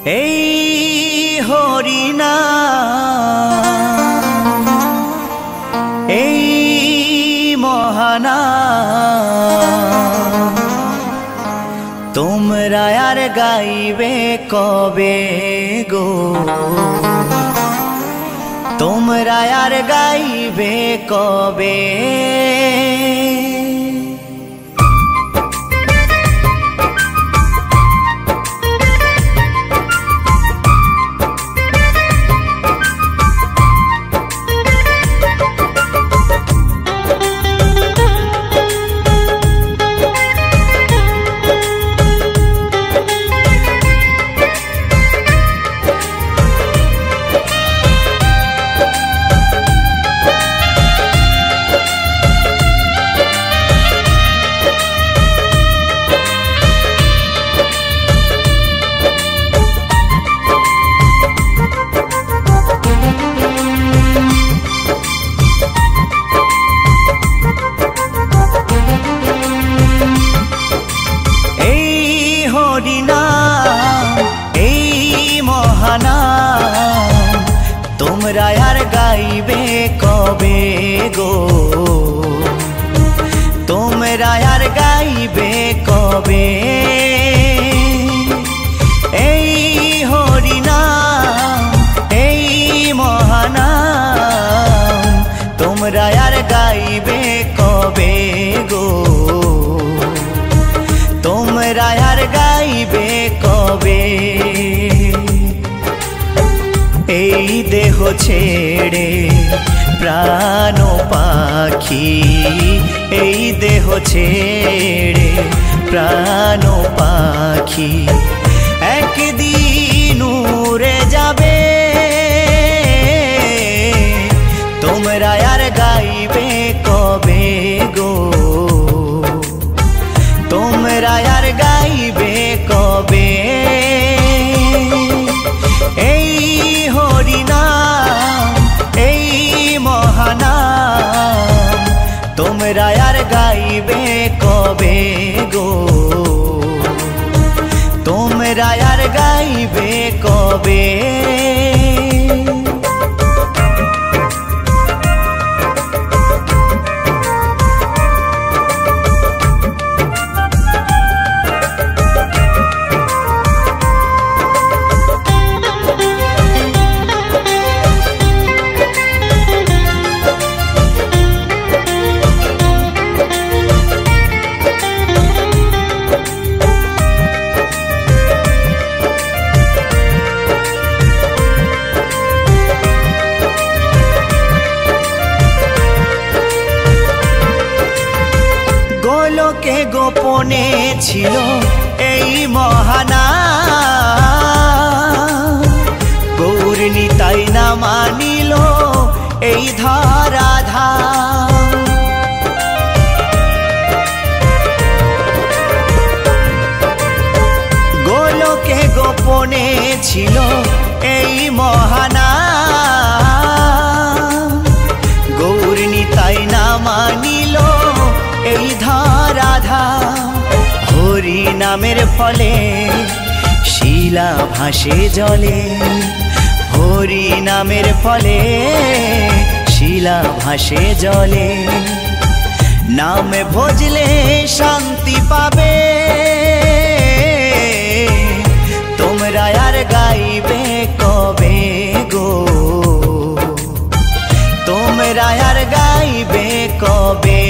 এই হরিনাম এই মহানাম তোমরা আর গাইবে কবে গো, তোমরা আর গাইবে কবে। তোমরা আর গাইবে কবে গো, তোমরা আর গাইবে কবে। এই হরিনাম এই মহানাম তোমরা আর গাইবে কবে গো, তোমরা আর গাইবে কবে। এই দেহ ছেড়ে প্রাণ পাখি, এই দেহ ছেড়ে প্রাণ পাখি একদিন উড়ে যাবে। তোমরা আর গাইবে কবে গো, তোমরা আর গাইবে কবে। এই হরিনাম এই মহানাম তোমরা আর গাইবে কবে গো, তোমরা আর গাইবে কবে। গোলকে গোপনে ছিল এই মহানাম, গৌর নিতাই না মানিল এই ধরাধাম। গোলকে গোপনে ছিল এই মহানাম, গৌর নিতাই না মানিল এই ধরাধাম। হরি নামের ফলে শিলা ভাসে জলে, হরি নামের ফলে শিলা ভাসে জলে। নামে ভজলে শান্তি পাবে, তোমরা আর গাইবে কবে গো, তোমরা আর গাইবে কবে।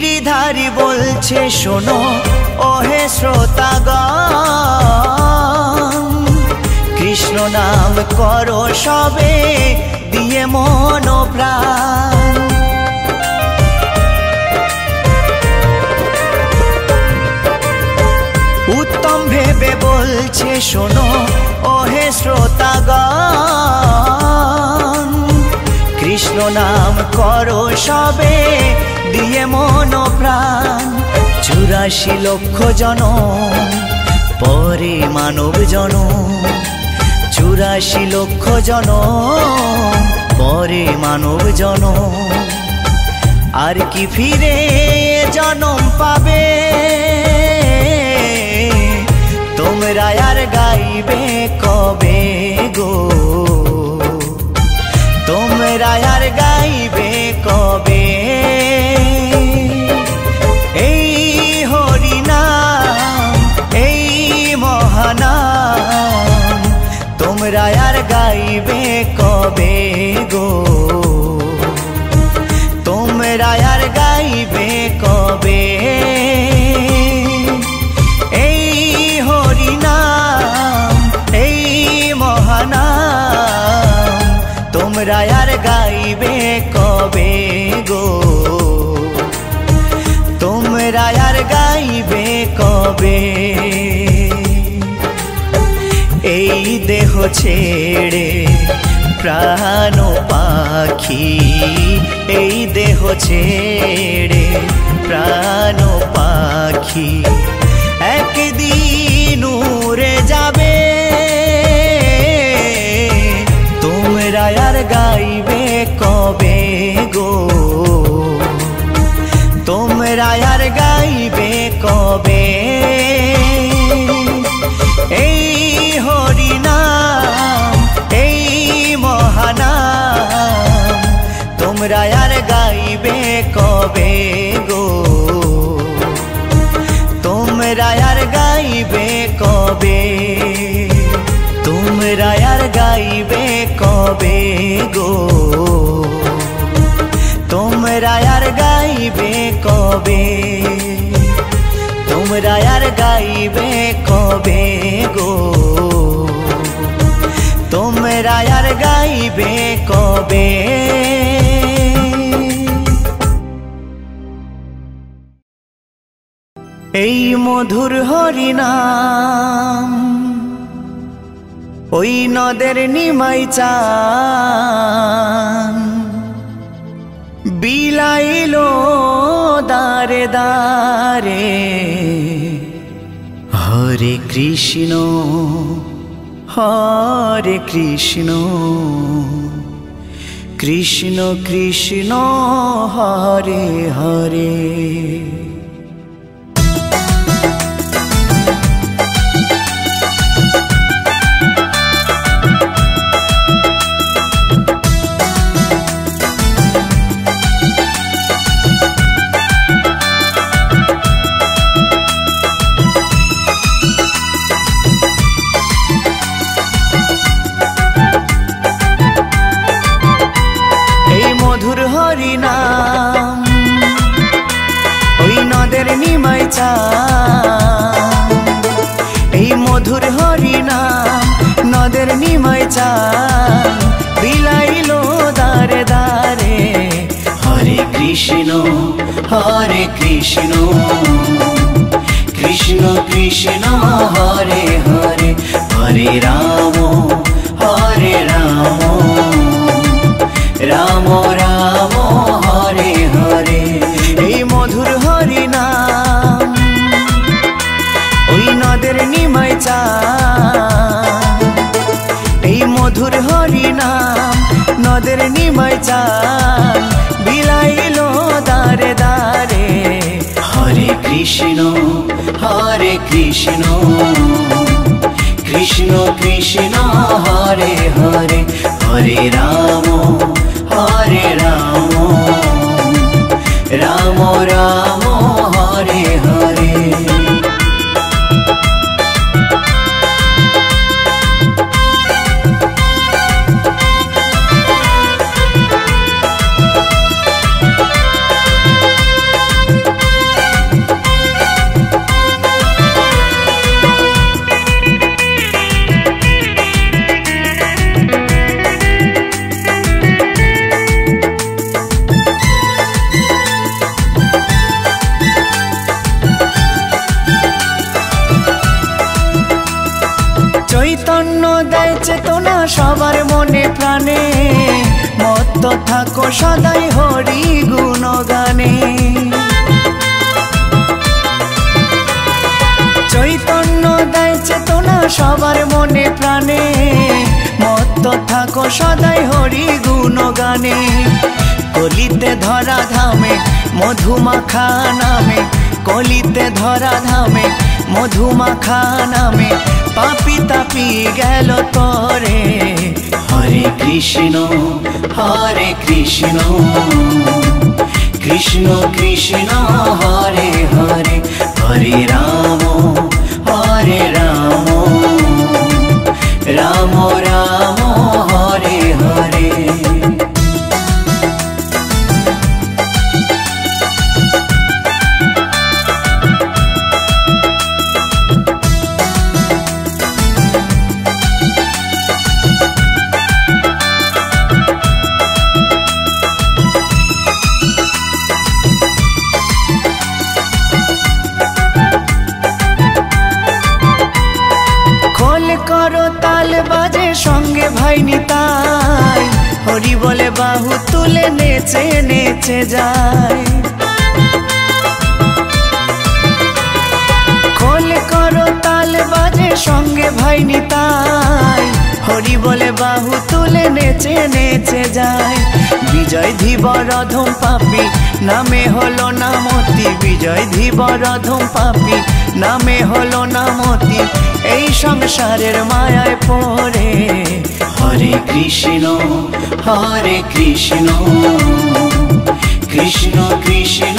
গিরিধারী বলছে শোনো ওহে শ্রোতাগণ, কৃষ্ণ নাম করো সবে দিয়ে মন প্রাণ। উত্তম ভেবে বলছে শোনো ওহে শ্রোতাগণ, কৃষ্ণ নাম করো সবে দিয়ে মন প্রাণ। 84 লক্ষ জনম পরে মানব জনম, 84 লক্ষ জনম পরে মানব জনম। আর কি ফিরে জনম পাবে তোমরা আর গাইবে কবে গো, তোমরা আর গাইবে কবে। এই হরিনাম এই মহানাম তোমরা আর গাইবে কবে গো, তোমরা আর গাইবে কবে। এই হরিনাম এই মহানাম তোমরা আর গাইবে কবে গো, তোমরা আর গাইবে কবে। এই দেহ ছেড়ে প্রাণ পাখি, এই দেহ ছেড়ে প্রাণ পাখি একদিন উড়ে যাবে, তোমরা আর গাইবে কবে গো, তোমরা আর গাইবে কবে। এই হরিনাম এই মহানাম তোমরা আর গাইবে কবে গো, তোমরা আর গাইবে কবে, তোমরা আর গাইবে কবে গো, তোমরা আর গাইবে কবে, তোমরা আর গাইবে কবে গো, তোমরা আর গাইবে কবে। এই মধুর হরিনাম ওই নদের নিমাই চান, বিলাইলো দারে দারে। হরে কৃষ্ণ হরে কৃষ্ণ কৃষ্ণ কৃষ্ণ হরে হরে। হরিনাম ওই নদের নিমাই চান, এই মধুর হরিনাম নদের নিমাই চান, বিলাইলো দারে দারে। হরে কৃষ্ণ কৃষ্ণ কৃষ্ণ হরে হরে, হরে রাম রাম রাম হরে হরে। এই মধুর হরিনাম ওই নদের নিমাই চান, এই মধুর হরিনাম নদের নিমাই চান, বিলাইলো দারে দারে। হরে কৃষ্ণ কৃষ্ণ কৃষ্ণ হরে হরে, হরে রাম রাম রাম হরে হরে। সবার মনে প্রাণে মত্ত থাকো সদাই হরি গুণগানে চৈতন্য দেয় চেতনা সবার মনে প্রাণে মত্ত থাকো সদাই হরি গুণগানে কলিতে ধরা ধামে মধুমাখা নামে কলিতে ধরা ধামে মধুমাখা নামে পাপি তাপি গেল তরে হরে কৃষ্ণ কৃষ্ণ কৃষ্ণ হরে হরে হরে রাম রাম রাম হরে হরে करो ताल बाजे संगे भाई निताई हरि बोले बाहु तुले नेचे नेचे जाए खोल करो ताल बाजे संगे भाई निताई हरि बोले बाहु तुले नेचे नेचे जाए विजय धीवर धूम पापी नामे हलो नामती विजय धीवर धूम पापी नामे हलो नामती এই সংসারের মায়ায় পড়ে হরে কৃষ্ণ কৃষ্ণ কৃষ্ণ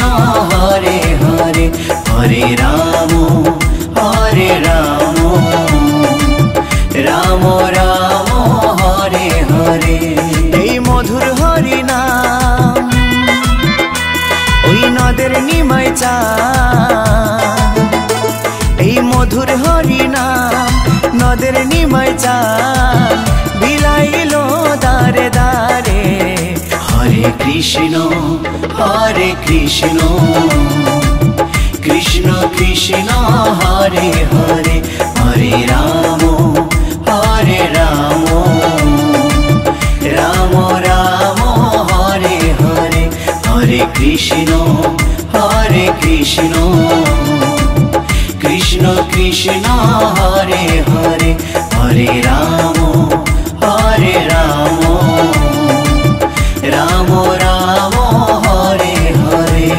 হরে হরে হরে রাম রাম রাম হরে হরে এই মধুর হরি নাম ওই নদের নিমাই চা এই মধুর হরি নাম নদের নিমাই চান বিলাইলো দারে দারে হরে কৃষ্ণ কৃষ্ণ কৃষ্ণ হরে হরে হরে রাম রাম রাম হরে হরে হরে কৃষ্ণ কৃষ্ণ কৃষ্ণ হরে হরে হরে রাম রাম রাম হরে হরে